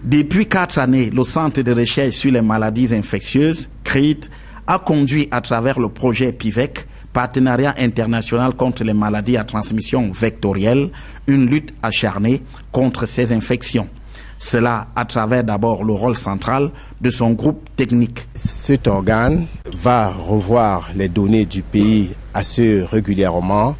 Depuis 4 années, le Centre de recherche sur les maladies infectieuses, CRIT, a conduit à travers le projet PIVEC, Partenariat international contre les maladies à transmission vectorielle, une lutte acharnée contre ces infections. Cela à travers d'abord le rôle central de son groupe technique. Cet organe va revoir les données du pays assez régulièrement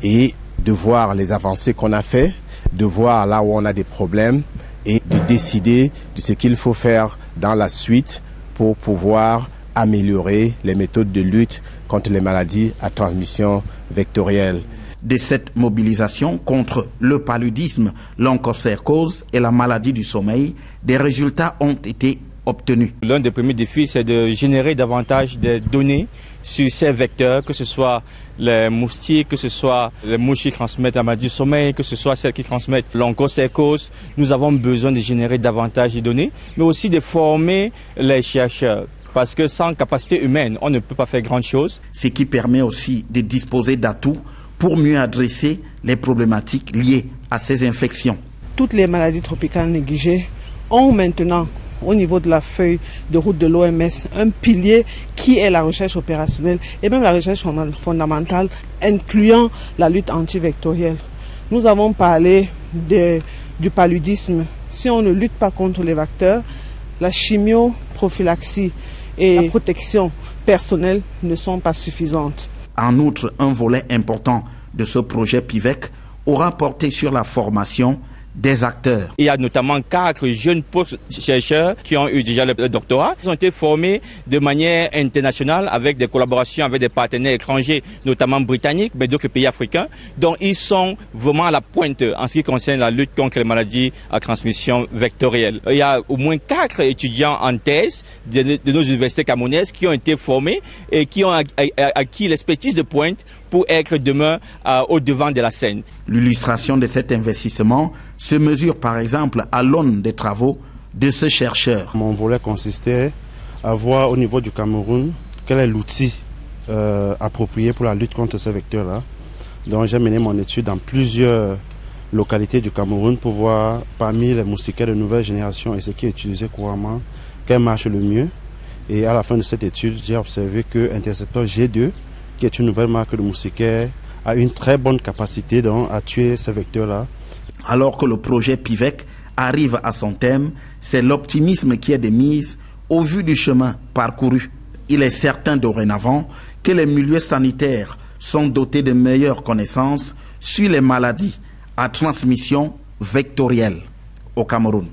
et de voir les avancées qu'on a fait, de voir là où on a des problèmes et de décider de ce qu'il faut faire dans la suite pour pouvoir améliorer les méthodes de lutte contre les maladies à transmission vectorielle. De cette mobilisation contre le paludisme, l'onchocercose et la maladie du sommeil, des résultats ont été obtenus. L'un des premiers défis, c'est de générer davantage de données sur ces vecteurs, que ce soit les moustiques, que ce soit les mouches qui transmettent la maladie du sommeil, que ce soit celles qui transmettent l'onchocercose. Nous avons besoin de générer davantage de données, mais aussi de former les chercheurs. Parce que sans capacité humaine, on ne peut pas faire grand-chose. Ce qui permet aussi de disposer d'atouts pour mieux adresser les problématiques liées à ces infections. Toutes les maladies tropicales négligées ont maintenant, au niveau de la feuille de route de l'OMS, un pilier qui est la recherche opérationnelle et même la recherche fondamentale, incluant la lutte antivectorielle. Nous avons parlé du paludisme. Si on ne lutte pas contre les vecteurs, la chimioprophylaxie et la protection personnelle ne sont pas suffisantes. En outre, un volet important de ce projet PIVEC aura porté sur la formation des acteurs. Il y a notamment 4 jeunes chercheurs qui ont eu déjà le doctorat. Ils ont été formés de manière internationale avec des collaborations avec des partenaires étrangers, notamment britanniques, mais d'autres pays africains. Donc ils sont vraiment à la pointe en ce qui concerne la lutte contre les maladies à transmission vectorielle. Il y a au moins 4 étudiants en thèse de nos universités camerounaises qui ont été formés et qui ont acquis l'expertise de pointe pour être demain au devant de la scène. L'illustration de cet investissement se mesure par exemple à l'aune des travaux de ce chercheur. Mon volet consistait à voir au niveau du Cameroun quel est l'outil approprié pour la lutte contre ces vecteurs-là. Donc j'ai mené mon étude dans plusieurs localités du Cameroun pour voir parmi les moustiquaires de nouvelle génération et ce qui est utilisé couramment, quel marche le mieux. Et à la fin de cette étude, j'ai observé que Interceptor G2, qui est une nouvelle marque de moustiquaire, a une très bonne capacité donc, à tuer ces vecteurs-là. Alors que le projet PIVEC arrive à son terme, c'est l'optimisme qui est de mise au vu du chemin parcouru. Il est certain dorénavant que les milieux sanitaires sont dotés de meilleures connaissances sur les maladies à transmission vectorielle au Cameroun.